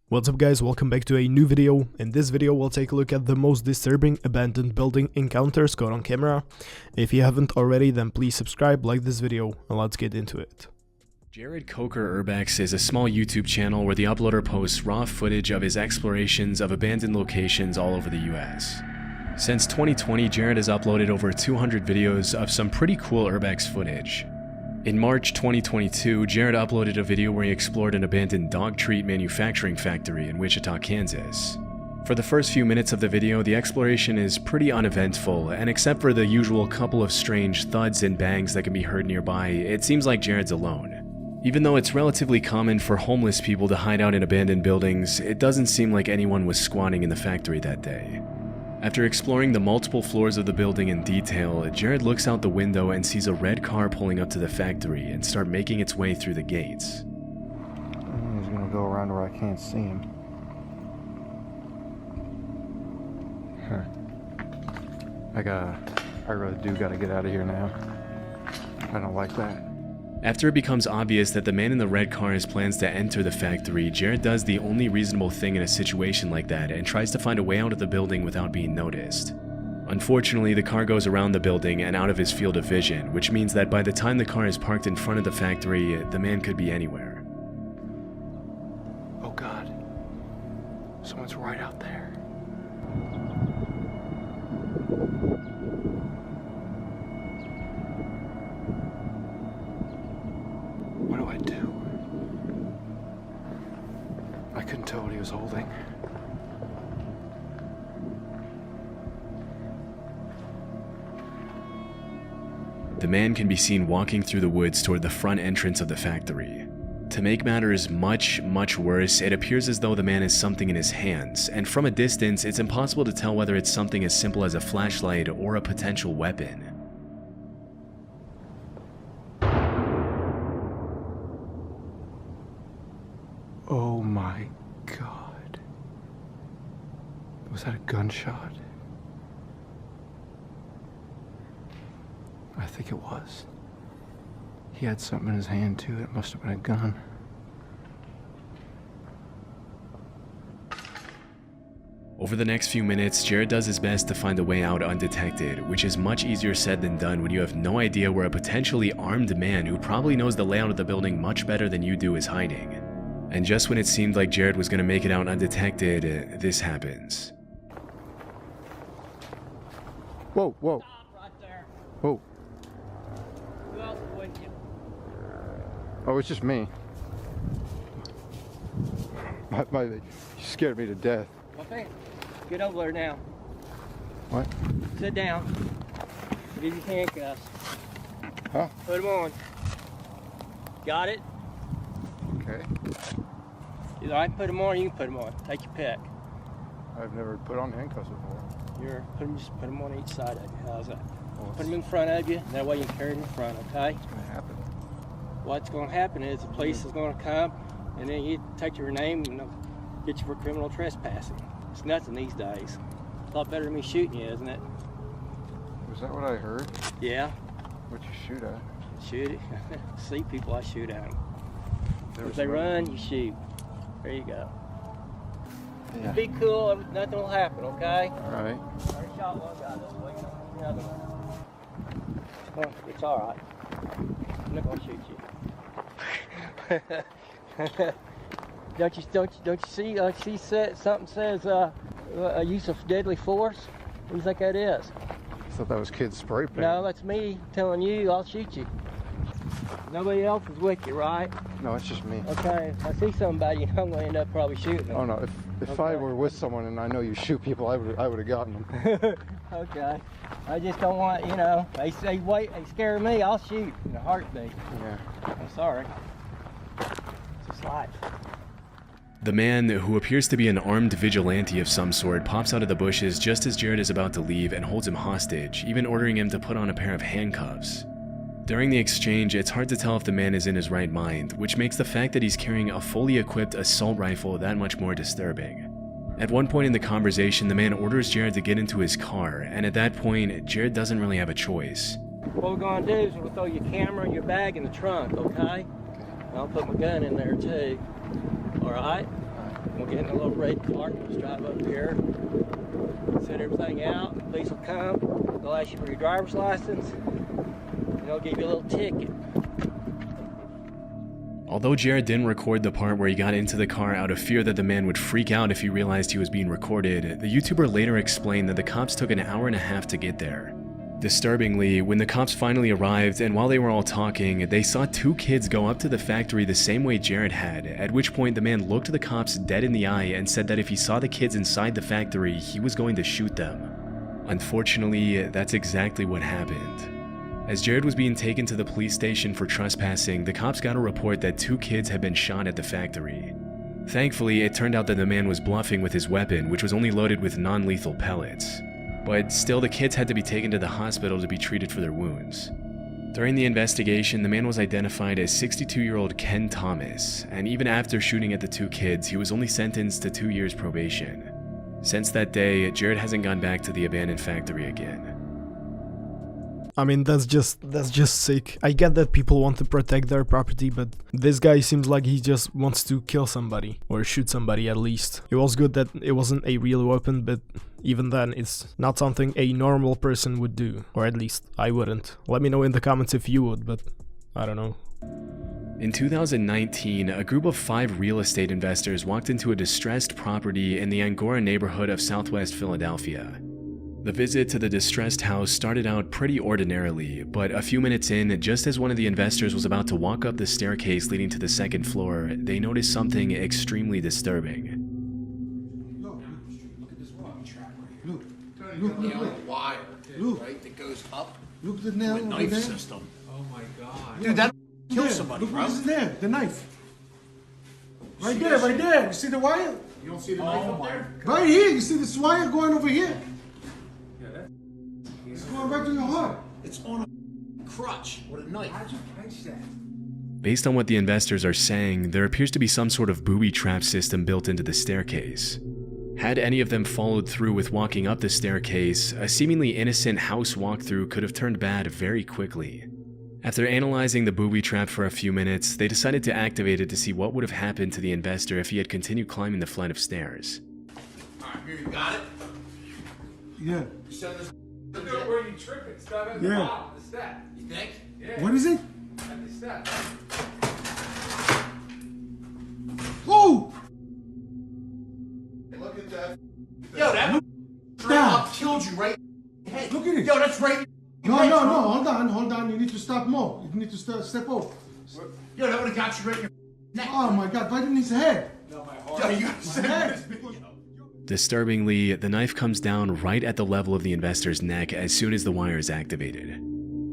What's up guys, welcome back to a new video. In this video we'll take a look at the most disturbing abandoned building encounters caught on camera. If you haven't already, then please subscribe, like this video, and let's get into it. Jared Coker Urbex is a small YouTube channel where the uploader posts raw footage of his explorations of abandoned locations all over the US. Since 2020, Jared has uploaded over 200 videos of some pretty cool Urbex footage. In March 2022, Jared uploaded a video where he explored an abandoned dog treat manufacturing factory in Wichita, Kansas. For the first few minutes of the video, the exploration is pretty uneventful, and except for the usual couple of strange thuds and bangs that can be heard nearby, it seems like Jared's alone. Even though it's relatively common for homeless people to hide out in abandoned buildings, it doesn't seem like anyone was squatting in the factory that day. After exploring the multiple floors of the building in detail, Jared looks out the window and sees a red car pulling up to the factory and start making its way through the gates. He's gonna go around where I can't see him. I really do gotta get out of here now. I don't like that. After it becomes obvious that the man in the red car has plans to enter the factory, Jared does the only reasonable thing in a situation like that and tries to find a way out of the building without being noticed. Unfortunately, the car goes around the building and out of his field of vision, which means that by the time the car is parked in front of the factory, the man could be anywhere. Oh God. Someone's right out there. What do I do? I couldn't tell what he was holding. The man can be seen walking through the woods toward the front entrance of the factory. To make matters much worse, it appears as though the man has something in his hands, and from a distance, it's impossible to tell whether it's something as simple as a flashlight or a potential weapon. Oh my God. Was that a gunshot? I think it was. He had something in his hand too. It must have been a gun. Over the next few minutes, Jared does his best to find a way out undetected, which is much easier said than done when you have no idea where a potentially armed man who probably knows the layout of the building much better than you do is hiding. And just when it seemed like Jared was going to make it out undetected, this happens. Whoa, whoa. Stop right there. Whoa. Who else is with you? Oh, it's just me. You scared me to death. Okay. Get over there now. What? Sit down. I'll give you handcuffs. Huh? Put them on. Got it? Okay. Either I can put them on or you can put them on. Take your pick. I've never put on handcuffs before. Just put them on each side of you. How's that? Well, Put them in front of you. That way you can carry them in front, okay? what's gonna happen? What's going to happen is the police is going to come and then you take your name and they'll get you for criminal trespassing. It's nothing these days. It's a lot better than me shooting you, isn't it? Was that what I heard? Yeah. What'd you shoot at? Shoot it. See people, I shoot at them. There If was they no- run, you shoot. There you go. Yeah. Be cool, nothing will happen, okay? All right. I already shot one guy, let's wait on the other one. Well, it's all right. I'm not gonna shoot you. don't you see something says use of deadly force? What do you think that is? I thought that was kids spray paint. No, that's me telling you I'll shoot you. Nobody else is with you, right? No, it's just me. Okay, if I see somebody, I'm gonna end up probably shooting them. Oh no, if I Okay. were with someone and I know you shoot people, I would have gotten them. Okay. I just don't want, they say wait, they scare me, I'll shoot in a heartbeat. Yeah. I'm sorry. It's just life. The man, who appears to be an armed vigilante of some sort, pops out of the bushes just as Jared is about to leave and holds him hostage, even ordering him to put on a pair of handcuffs. During the exchange, it's hard to tell if the man is in his right mind, which makes the fact that he's carrying a fully equipped assault rifle that much more disturbing. At one point in the conversation, the man orders Jared to get into his car, and at that point, Jared doesn't really have a choice. What we're gonna do is we'll throw your camera and your bag in the trunk, okay? I'll put my gun in there too. All right? We'll get in a little red car, just drive up here, set everything out, the police will come, they'll ask you for your driver's license, and they'll give you a little ticket. Although Jared didn't record the part where he got into the car out of fear that the man would freak out if he realized he was being recorded, the YouTuber later explained that the cops took an hour and a half to get there. Disturbingly, when the cops finally arrived and while they were all talking, they saw two kids go up to the factory the same way Jared had, at which point the man looked the cops dead in the eye and said that if he saw the kids inside the factory, he was going to shoot them. Unfortunately, that's exactly what happened. As Jared was being taken to the police station for trespassing, the cops got a report that two kids had been shot at the factory. Thankfully, it turned out that the man was bluffing with his weapon, which was only loaded with non-lethal pellets. But still, the kids had to be taken to the hospital to be treated for their wounds. During the investigation, the man was identified as 62-year-old Ken Thomas, and even after shooting at the two kids, he was only sentenced to 2 years probation. Since that day, Jared hasn't gone back to the abandoned factory again. I mean, that's just sick. I get that people want to protect their property, but this guy seems like he just wants to kill somebody, or shoot somebody at least. It was good that it wasn't a real weapon, but even then, it's not something a normal person would do, or at least I wouldn't. Let me know in the comments if you would, but I don't know. In 2019, a group of 5 real estate investors walked into a distressed property in the Angora neighborhood of Southwest Philadelphia. The visit to the distressed house started out pretty ordinarily, but a few minutes in, just as one of the investors was about to walk up the staircase leading to the second floor, they noticed something extremely disturbing. Look at this rock track right here. Look. The wire, right, that goes up. Look at the nail To a over knife there. system. Oh my god. Dude, that kill There. somebody, Look bro. what is there, the knife. Right there, right there. You see the wire? You don't see the knife up there? Right here. You see this wire going over here? It's going right through your heart. It's on a crutch with a knife. How'd you catch that? Based on what the investors are saying, there appears to be some sort of booby trap system built into the staircase. Had any of them followed through with walking up the staircase, a seemingly innocent house walkthrough could have turned bad very quickly. After analyzing the booby trap for a few minutes, they decided to activate it to see what would have happened to the investor if he had continued climbing the flight of stairs. Alright, here, you got it? Yeah. You send this Where you tripping? Stop at the Yeah. bottom, the step. you think? Yeah, What is it? at the step. Oh! Look at that. Yo, that straight Stop. up killed you right in the head. Look at it. Yo, that's right. No. Hold on. You need to stop more. You need to step over. Yo, that would have got you right in your neck. Oh my God! Right in his head. Yo, you gotta send head. this video. Disturbingly, the knife comes down right at the level of the investor's neck as soon as the wire is activated.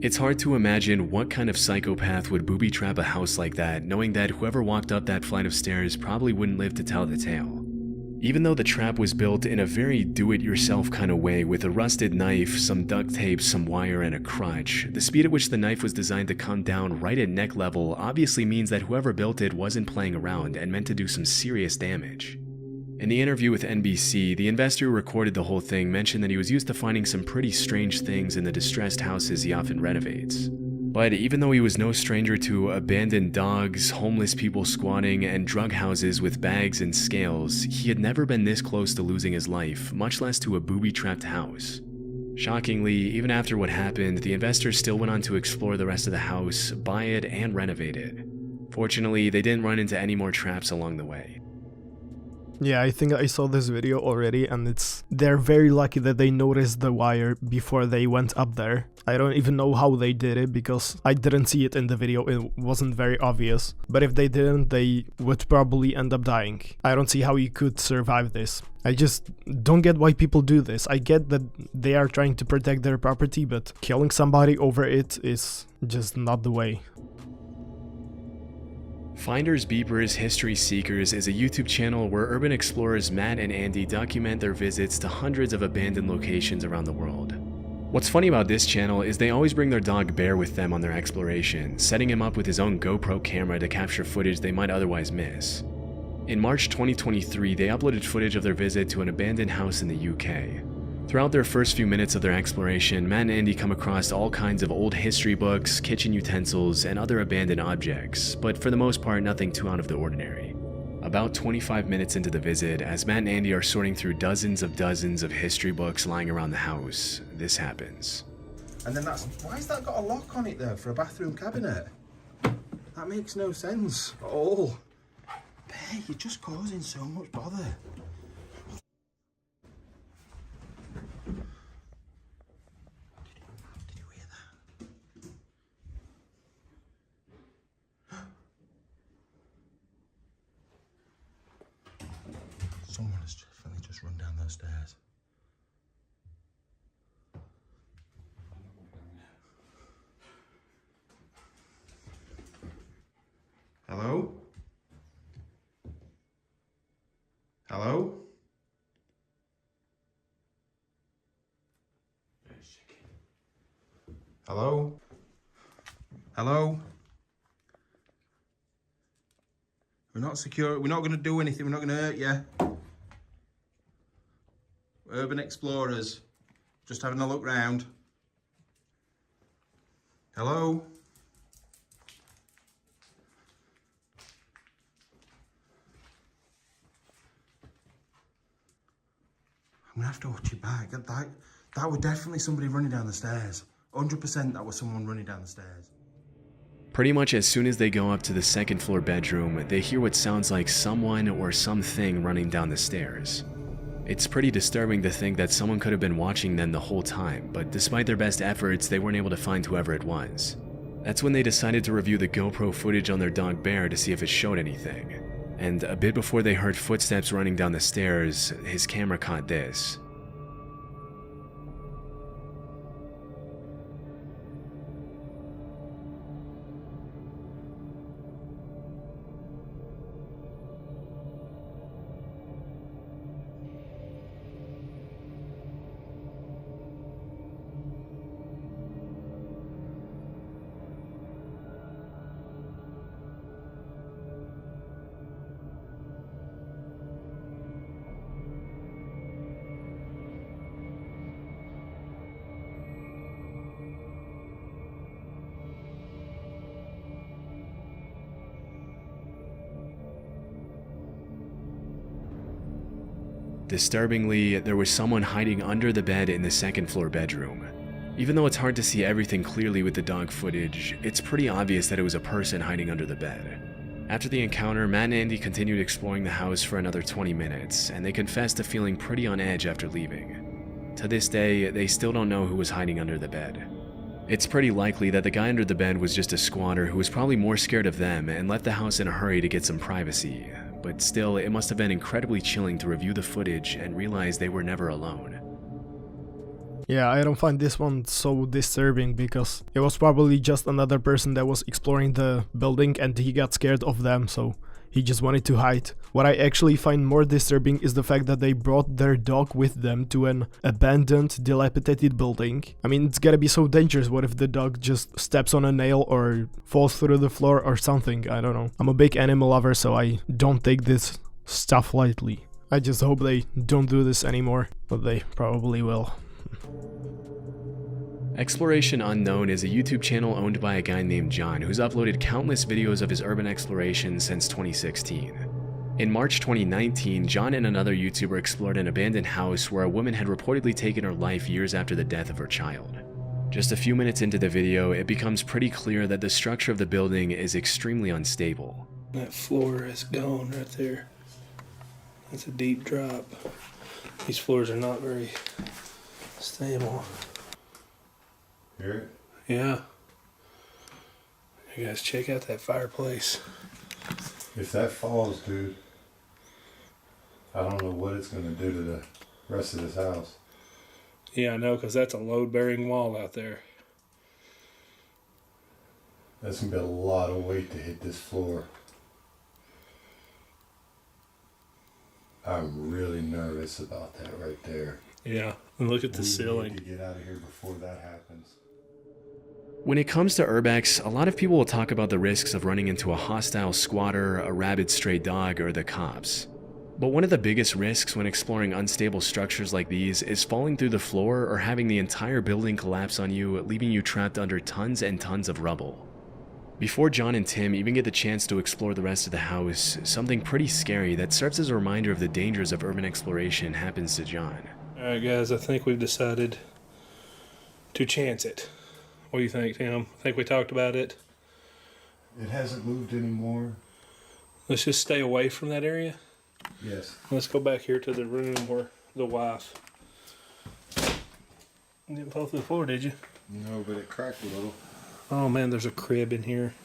It's hard to imagine what kind of psychopath would booby trap a house like that, knowing that whoever walked up that flight of stairs probably wouldn't live to tell the tale. Even though the trap was built in a very do-it-yourself kind of way with a rusted knife, some duct tape, some wire, and a crutch, the speed at which the knife was designed to come down right at neck level obviously means that whoever built it wasn't playing around and meant to do some serious damage. In the interview with NBC, the investor who recorded the whole thing mentioned that he was used to finding some pretty strange things in the distressed houses he often renovates. But even though he was no stranger to abandoned dogs, homeless people squatting, and drug houses with bags and scales, he had never been this close to losing his life, much less to a booby-trapped house. Shockingly, even after what happened, the investors still went on to explore the rest of the house, buy it, and renovate it. Fortunately, they didn't run into any more traps along the way. Yeah, I think I saw this video already, and they're very lucky that they noticed the wire before they went up there. I don't even know how they did it because I didn't see it in the video, it wasn't very obvious. But if they didn't, they would probably end up dying. I don't see how you could survive this. I just don't get why people do this. I get that they are trying to protect their property, but killing somebody over it is just not the way. Finders Beepers History Seekers is a YouTube channel where urban explorers Matt and Andy document their visits to hundreds of abandoned locations around the world. What's funny about this channel is they always bring their dog Bear with them on their exploration, setting him up with his own GoPro camera to capture footage they might otherwise miss. In March 2023, they uploaded footage of their visit to an abandoned house in the UK. Throughout their first few minutes of their exploration, Matt and Andy come across all kinds of old history books, kitchen utensils, and other abandoned objects, but for the most part nothing too out of the ordinary. A About 25 minutes into the visit, as Matt and Andy are sorting through dozens of history books lying around the house, this happens. And then why's that got a lock on it there for a bathroom cabinet? That makes no sense at all. Bear, you're just causing so much bother. Did you hear that? Someone has definitely just run down those stairs. Hello? Hello? Hello? Hello? We're not secure. We're not going to do anything. We're not going to hurt you. Urban Explorers. Just having a look round. Hello? I'm gonna have to watch you back. That was definitely somebody running down the stairs. 100% that was someone running down the stairs. Pretty much as soon as they go up to the second floor bedroom, they hear what sounds like someone or something running down the stairs. It's pretty disturbing to think that someone could have been watching them the whole time, but despite their best efforts, they weren't able to find whoever it was. That's when they decided to review the GoPro footage on their dog Bear to see if it showed anything. And a bit before they heard footsteps running down the stairs, his camera caught this. Disturbingly, there was someone hiding under the bed in the second floor bedroom. Even though it's hard to see everything clearly with the dog footage, it's pretty obvious that it was a person hiding under the bed. After the encounter, Matt and Andy continued exploring the house for another 20 minutes, and they confessed to feeling pretty on edge after leaving. To this day, they still don't know who was hiding under the bed. It's pretty likely that the guy under the bed was just a squatter who was probably more scared of them and left the house in a hurry to get some privacy. But still, it must have been incredibly chilling to review the footage and realize they were never alone. Yeah, I don't find this one so disturbing because it was probably just another person that was exploring the building and he got scared of them, so he just wanted to hide. What I actually find more disturbing is the fact that they brought their dog with them to an abandoned, dilapidated building. I mean, it's gotta be so dangerous. What if the dog just steps on a nail or falls through the floor or something? I don't know. I'm a big animal lover, so I don't take this stuff lightly. I just hope they don't do this anymore, but they probably will. Exploration Unknown is a YouTube channel owned by a guy named John who's uploaded countless videos of his urban explorations since 2016. In March 2019, John and another YouTuber explored an abandoned house where a woman had reportedly taken her life years after the death of her child. Just a few minutes into the video, it becomes pretty clear that the structure of the building is extremely unstable. That floor is gone right there. That's a deep drop. These floors are not very stable. Hear it? Yeah. You guys check out that fireplace. If that falls, dude, I don't know what it's going to do to the rest of this house. Yeah, I know, because that's a load-bearing wall out there. That's going to be a lot of weight to hit this floor. I'm really nervous about that right there. Yeah, and look at the ceiling. We need to get out of here before that happens. When it comes to urbex, a lot of people will talk about the risks of running into a hostile squatter, a rabid stray dog, or the cops. But one of the biggest risks when exploring unstable structures like these is falling through the floor or having the entire building collapse on you, leaving you trapped under tons and tons of rubble. Before John and Tim even get the chance to explore the rest of the house, something pretty scary that serves as a reminder of the dangers of urban exploration happens to John. Alright guys, I think we've decided to chance it. What do you think, Tim? I think we talked about it. It hasn't moved anymore. Let's just stay away from that area. Yes. Let's go back here to the room where the wife... You didn't fall through the floor, did you? No, but it cracked a little. Oh man, there's a crib in here.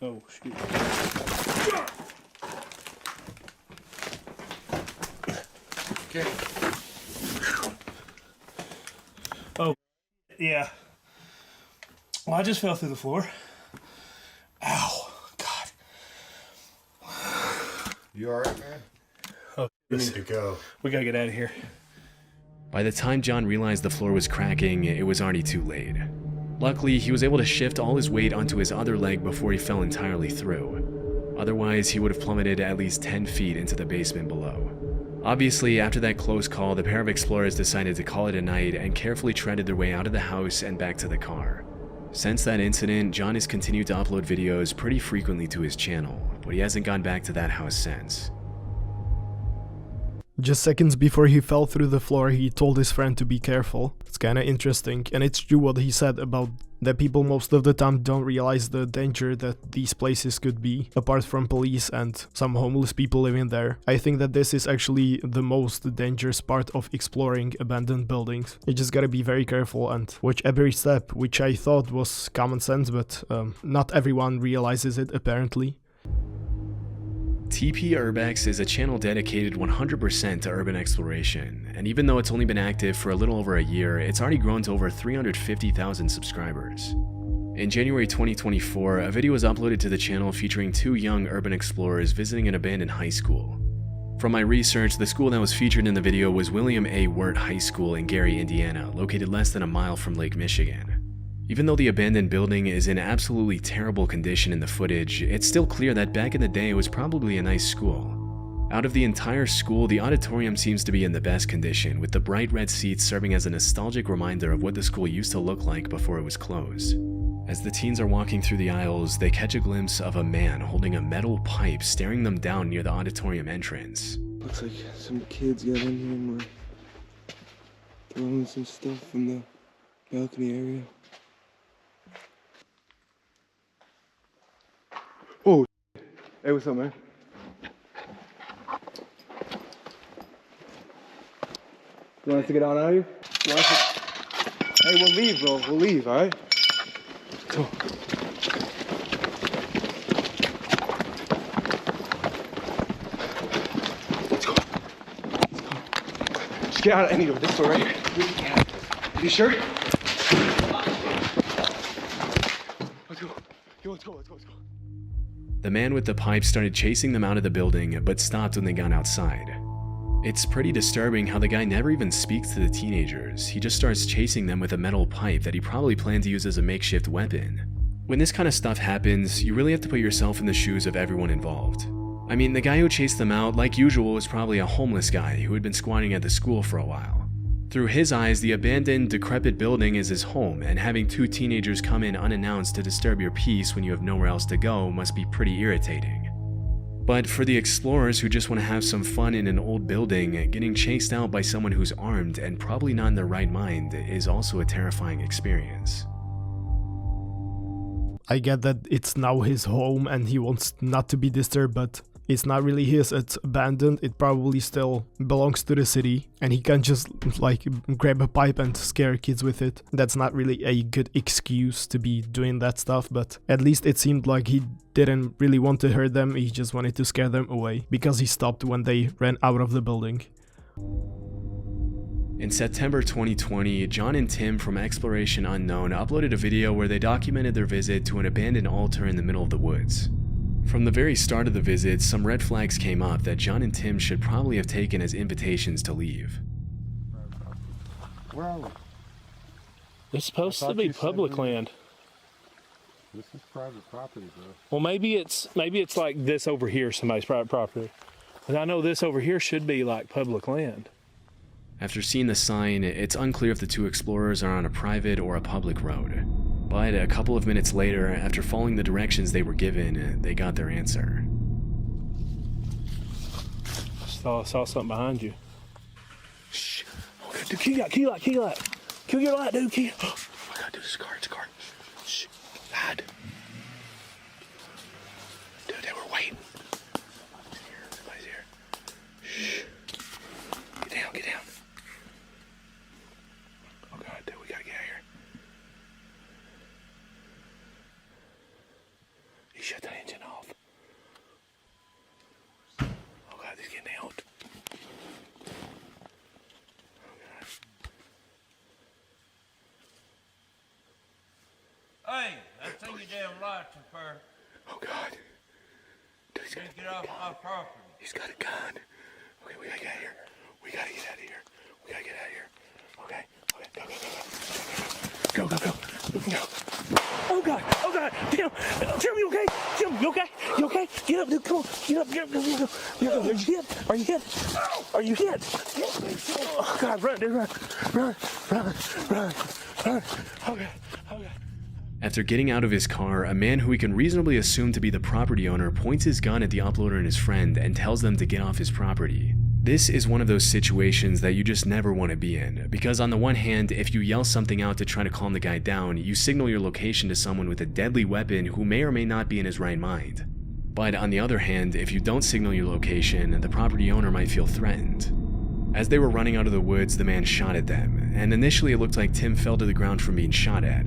Oh, shoot. Okay. Oh, yeah. Well, I just fell through the floor. Ow, God. You alright, man? Oh, We need to go. we gotta get out of here. By the time John realized the floor was cracking, it was already too late. Luckily, he was able to shift all his weight onto his other leg before he fell entirely through. Otherwise, he would have plummeted at least 10 feet into the basement below. Obviously, after that close call, the pair of explorers decided to call it a night and carefully treaded their way out of the house and back to the car. Since that incident, John has continued to upload videos pretty frequently to his channel, but he hasn't gone back to that house since. Just seconds before he fell through the floor, he told his friend to be careful. It's kinda interesting, and it's true what he said about that people most of the time don't realize the danger that these places could be, apart from police and some homeless people living there. I think that this is actually the most dangerous part of exploring abandoned buildings. You just gotta be very careful and watch every step, which I thought was common sense, but not everyone realizes it apparently. TP Urbex is a channel dedicated 100% to urban exploration, and even though it's only been active for a little over a year, it's already grown to over 350,000 subscribers. In January 2024, a video was uploaded to the channel featuring two young urban explorers visiting an abandoned high school. From my research, the school that was featured in the video was William A. Wirt High School in Gary, Indiana, located less than a mile from Lake Michigan. Even though the abandoned building is in absolutely terrible condition in the footage, it's still clear that back in the day it was probably a nice school. Out of the entire school, the auditorium seems to be in the best condition, with the bright red seats serving as a nostalgic reminder of what the school used to look like before it was closed. As the teens are walking through the aisles, they catch a glimpse of a man holding a metal pipe staring them down near the auditorium entrance. Looks like some kids got in here and were throwing some stuff from the balcony area. Oh, hey, what's up, man? You want us to get on out of here? Hey, we'll leave, bro. We'll leave, all right? Go. Let's go. Just get out of any door. This door right here. You sure? Let's go. Yo, let's go. The man with the pipe started chasing them out of the building, but stopped when they got outside. It's pretty disturbing how the guy never even speaks to the teenagers. He just starts chasing them with a metal pipe that he probably planned to use as a makeshift weapon. When this kind of stuff happens, you really have to put yourself in the shoes of everyone involved. I mean, the guy who chased them out, like usual, was probably a homeless guy who had been squatting at the school for a while. Through his eyes, the abandoned, decrepit building is his home, and having two teenagers come in unannounced to disturb your peace when you have nowhere else to go must be pretty irritating. But for the explorers who just want to have some fun in an old building, getting chased out by someone who's armed and probably not in their right mind is also a terrifying experience. I get that it's now his home and he wants not to be disturbed, but it's not really his, it's abandoned, it probably still belongs to the city, and he can't just like grab a pipe and scare kids with it. That's not really a good excuse to be doing that stuff, but at least it seemed like he didn't really want to hurt them, he just wanted to scare them away, because he stopped when they ran out of the building. In September 2020, John and Tim from Exploration Unknown uploaded a video where they documented their visit to an abandoned altar in the middle of the woods. From the very start of the visit, some red flags came up that John and Tim should probably have taken as invitations to leave. Where are we? It's supposed to be public land. This is private property, bro. Well, maybe it's like this over here, somebody's private property. But I know this over here should be like public land. After seeing the sign, it's unclear if the two explorers are on a private or a public road. But a couple of minutes later, after following the directions they were given, they got their answer. Saw something behind you. Shh. Oh God, dude, key light. Kill your light, dude. Oh my God, dude, it's a car. Shh. Hide. Dude, they were waiting. Somebody's here. Shh. Get down. Oh God, dude, we gotta get out of here. He shut that engine off. Oh God, he's getting out. Hey, that's in your damn lights, sir. Oh God. Dude, he's Get off my property. He's got a gun. Okay, we gotta get out of here. Okay. Go. Oh God. Tim, you okay? Tim, you okay? Get up, dude. Come on. Get up. Are you hit? Oh God, run, dude, run. Okay. After getting out of his car, a man who we can reasonably assume to be the property owner points his gun at the uploader and his friend and tells them to get off his property. This is one of those situations that you just never want to be in, because on the one hand, if you yell something out to try to calm the guy down, you signal your location to someone with a deadly weapon who may or may not be in his right mind. But on the other hand, if you don't signal your location, the property owner might feel threatened. As they were running out of the woods, the man shot at them, and initially it looked like Tim fell to the ground from being shot at.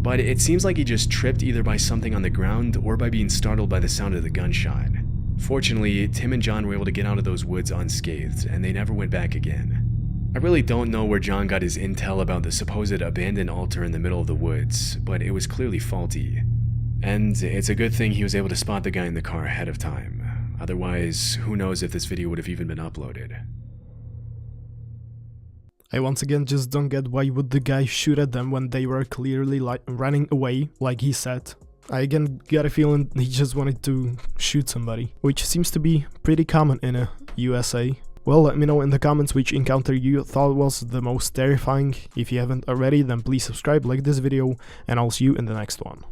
But it seems like he just tripped either by something on the ground or by being startled by the sound of the gunshot. Fortunately, Tim and John were able to get out of those woods unscathed, and they never went back again. I really don't know where John got his intel about the supposed abandoned altar in the middle of the woods, but it was clearly faulty. And it's a good thing he was able to spot the guy in the car ahead of time. Otherwise, who knows if this video would have even been uploaded. I once again just don't get why would the guy shoot at them when they were clearly running away, like he said. I again got a feeling he just wanted to shoot somebody, which seems to be pretty common in USA. Well, let me know in the comments which encounter you thought was the most terrifying. If you haven't already, then please subscribe, like this video, and I'll see you in the next one.